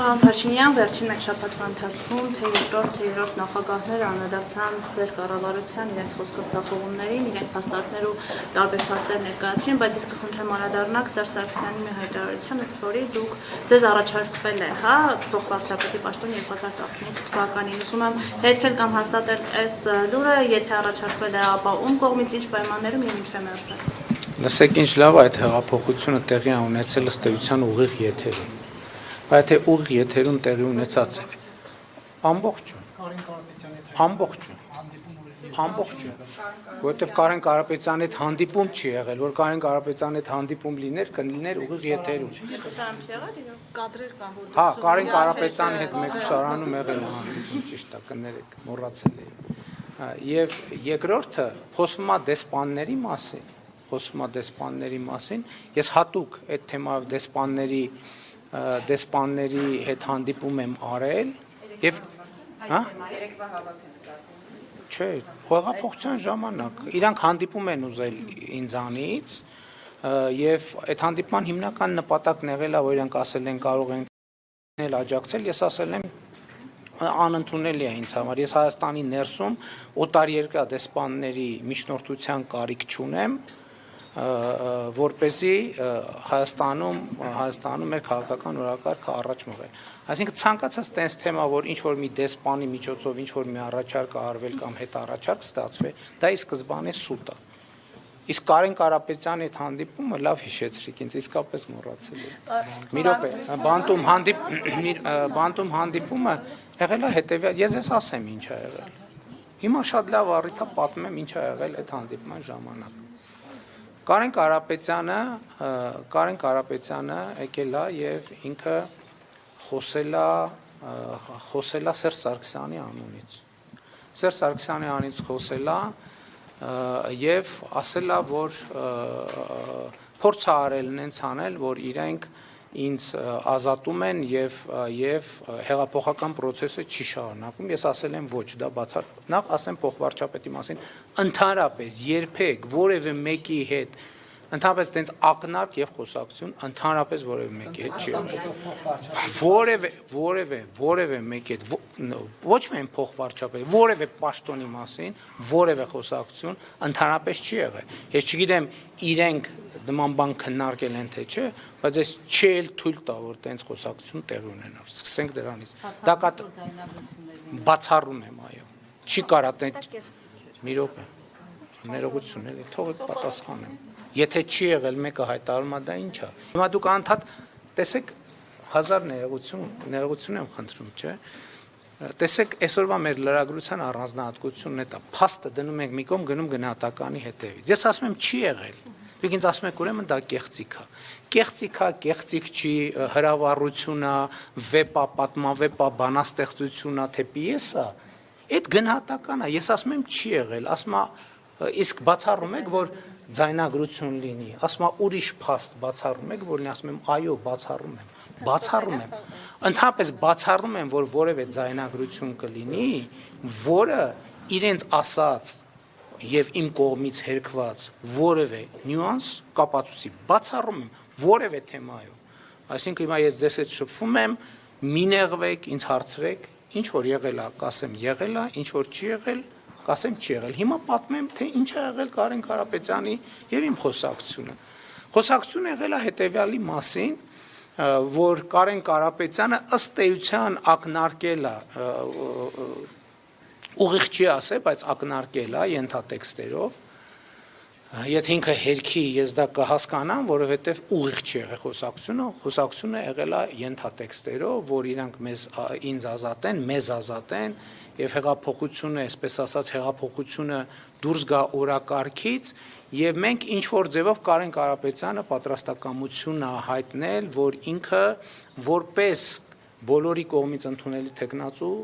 Պարոն Փաշինյան, վերջին մեկ շաբաթվա ընթացքում թե երրորդ նախագահները անդրադարձան ձեր կառավարության իրենց խոսքով ձախողումներին, իրենք փաստարկներ ու տարբեր փաստեր ներկայացրին, բայց ես կխնդրեմ անդրադառնալ Սերժ Սարգսյանի մի հայտարարության, ըստ որի դուք ձեզ առաջարկվել է, փոխվարչապետի պաշտոն 2018 թվականին։ Ուզում եմ հետքել կամ հաստատել այս լուրը, եթե առաջարկվել է, ապա ում կողմից ինչ պայմաններում եւ ինչու է մերժվել։ Լսեք, ինչ լավ այդ հեղափոխությունը տեղի է ունեցել ըստ էության ուղիղ եթերում։ Բայց թե ուղիղ եթերում տեղի ունեցած է ամբողջ, որովհետև Կարեն Կարապետյանի հետ հանդիպում չի եղել, որ Կարեն Կարապետյանի հետ հանդիպում լիներ ուղիղ եթերում։ Հա, Կարեն Կարապետյանի հետ մեկուսարանում եղել է հանդիպում, ճիշտ է, կներեք, մոռացել էի։ Եվ երկրորդը խոսվում է դեսպանների մասին, ես հատուկ այդ թեմայով դեսպանների հետ հանդիպում եմ արել եւ չէ, հեղափոխության ժամանակ իրանք հանդիպում են ուզել ինձանից եւ այդ հանդիպման հիմնական նպատակն եղել է, որ իրանք ասել են կարող են աջակցել, ես ասել եմ անընդունելի է ինձ համար, ես Հայաստանի ներսում օտարերկրյա դեսպանների միջնորդության կարիք չունեմ, որպեսզի Հայաստանում մեր քաղաքական օրակարգը առաջ մղել։ Այսինքն ցանկացած տես թեմա, որ ինչ որ մի դեսպանի միջոցով ինչ որ մի առաջարկ արվել կամ հետ առաջարկ ստացվի, դա ի սկզբանե սուտ է։ Իսկ Կարեն Կարապետյանի հետ հանդիպումը լավ հիշեցրիք, ինձ իսկապես մոռացել եմ։ Մի րոպե, բանտում հանդիպումը եղել է հետևյալ, ես ասեմ ինչ է եղել։ Հիմա շատ լավ առիթ է պատմեմ ինչ է եղել այդ հանդիպման ժամանակ։ Կարեն Կարապետյանը եկել է եւ ինքը խոսել է Սերժ Սարգսյանի անունից։ Սերժ Սարգսյանի անունից խոսել է եւ ասել է, որ փորձ արել են ցանել, որ իրենք ինձ ազատում են եւ հեղափոխական process-ը չի շարունակում։ Ես ասել եմ ոչ, դա բացառ։ Նախ ասեմ փոխվարչապետի մասին, ընդհանրապես երբեք որևէ մեկի հետ ընդհանրապես տենց ակնարկ եւ խոսակցություն ընդհանրապես որևէ մեկի հետ չի եղել։ Որևէ մեկի հետ ոչ միայն փոխվարչապետի, որևէ պաշտոնի մասին որևէ խոսակցություն ընդհանրապես չի եղել։ Ես չգիտեմ իրենք նման բան քննարկել են թե չէ, բայց ես չի էլ թույլ տա, որ տենց խոսակցություն տեղի ունենա։ Սկսենք դրանից։ Դա բացառում եմ, այո։ Չի կարա տենց մի րոպե։ Ներողություն էլի, թողեք պատասխանեմ։ Եթե չի եղել մեկը հայտարարում է, դա ինչ է։ Հիմա դուք անդադ տեսեք հազար ներողություն եմ խնդրում, չէ։ Տեսեք, այսօրվա մեր լրագրության առանձնահատկությունն է դա։ Փաստը դնում ենք մի կողմ, գնում գնահատականի հետևից։ Ես ասում եմ չի եղել։ Դուք ինձ ասում եք ուրեմն դա կեղծիք է։ Կեղծիք չի, հրավառություն է, վեպ է, պատմավեպ է, բանաստեղծություն է, թե պիես է։ Այդ գնահատական է։ Ես ասում եմ չի եղել, ասում իսկ բացառում եք, որ ձայնագրություն լինի, ասում ուրիշ փաստ բացառում եք, որ լինի, ասում եմ այո, բացառում եմ։ Ընդհանրապես բացառում եմ, որ որևէ ձայնագրություն կլինի, որը իրենց ասած եւ իմ կողմից հերքված որևէ նյուանս կապացուցի, բացառում եմ որևէ թեմայով։ Այսինքն հիմա ես ձեզ հետ շփվում եմ, մի նեղվեք, ինձ հարցրեք, ինչ որ եղել է, կասեմ եղել է, ինչ որ չի եղել, կասեմ չի եղել։ Հիմա պատմեմ, թե ինչ է եղել Կարեն Կարապետյանի եւ իմ խոսակցությունը։ Խոսակցությունը եղել է հետեւյալի մասին, որ Կարեն Կարապետյանը ըստ էության ակնարկել է, ուղիղ չի ասել, բայց ակնարկել է ենթատեքստերով։ Եթե ինքը հերքի ես դա կհասկանամ, որովհետև ուղիղ չի եղել խոսակցությունը եղել է ենթատեքստերով, որ իրանք ինձ ազատեն, մեզ ազատեն եւ հեղափոխությունը, այսպես ասած, հեղափոխությունը դուրս գա օրակարգից եւ մենք ինչ որ ձևով Կարեն Կարապետյանը պատրաստակամություն է հայտնել, որ ինքը որպես բոլորի կողմից ընդունելի տեխնացու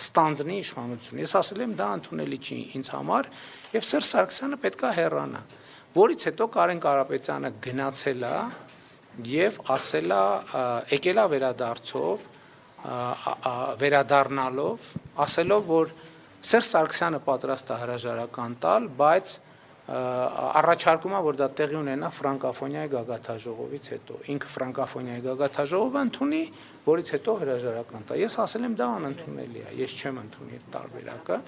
ստանձնի իշխանություն։ Ես ասել եմ դա ընդունելի չի ինձ համար եւ Սերժ Սարգսյանը պետքա հեռանա, որից հետո Կարեն Կարապետյանը գնացել է եւ ասել է, եկել է վերադառնալով, ասելով, որ Սերժ Սարգսյանը պատրաստ է հրաժարական տալ, բայց առաջարկում է, որ դա տեղի ունենա ֆրանկաֆոնիայի գագաթաժողովից հետո։ Ինքը ֆրանկաֆոնիայի գագաթաժողովը ընդունի, որից հետո հրաժարական տա։ Ես ասել եմ դա անընդունելի է, ես չեմ ընդունի այդ տարբերակը,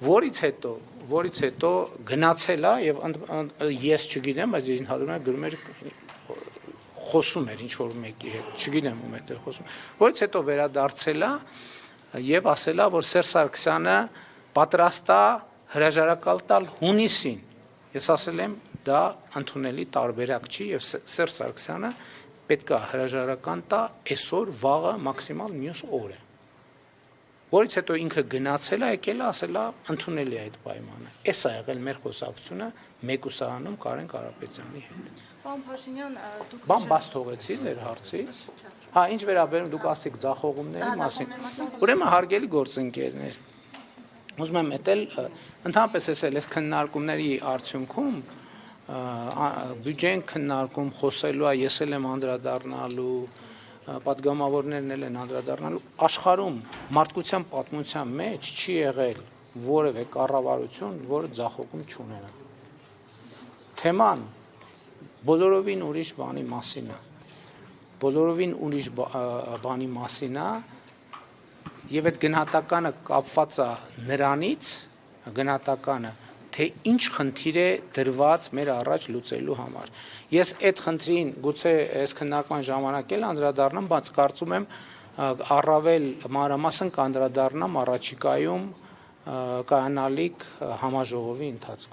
որից հետո գնացել է եւ ես չգիտեմ, բայց ես ընդհանրում եմ գրում էր խոսում էր ինչ որ մեկի հետ, չգիտեմ ում հետ էր խոսում, որից հետո վերադարձել է եւ ասել է, որ Սերժ Սարգսյանը պատրաստ է հրաժարակալ տալ հունիսին։ Ես ասել եմ, դա ընդունելի տարբերակ չի եւ Սերժ Սարգսյանը պետք է հրաժարական տա այսօր, վաղը, մաքսիմալ մյուս օրը։ Որից հետո ինքը գնացել է, եկել է, ասել է, ընդունելի է այդ պայմանը։ Էս է եղել մեր խոսակցությունը մեկուսահանում Կարեն Կարապետյանի հետ։ Պարոն Փաշինյան, դուք Բան բաց թողեցի ձեր հարցից։ Հա, ինչ վերաբերում դուք ասեք ձախողումների մասին։ Ուրեմն հարգելի գործընկերներ, ուզում եմ էտել ընդհանրապես այս քննարկումների արդյունքում բյուջեն քննարկում խոսելու է, ես էլ եմ անդրադառնալու, պատգամավորներն էլ են անդրադառնալու, աշխարհում մարդկության պատմության մեջ չի եղել որևէ կառավարություն, որը ձախողում չունենա։ Թեման բոլորովին ուրիշ բանի մասին է։ Բոլորովին ուրիշ բանի մասին է եւ այդ գնահատականը կապված է նրանից, գնահատականը, թե ինչ խնդիր է դրված մեր առաջ լուծելու համար։ Ես այդ խնդրին գուցե այս քննարկման ժամանակ էլ անդրադառնամ, բայց կարծում եմ առավել մանրամասն կանդրադառնամ առաջիկայում կայանալիք համաժողովի ընթացքում։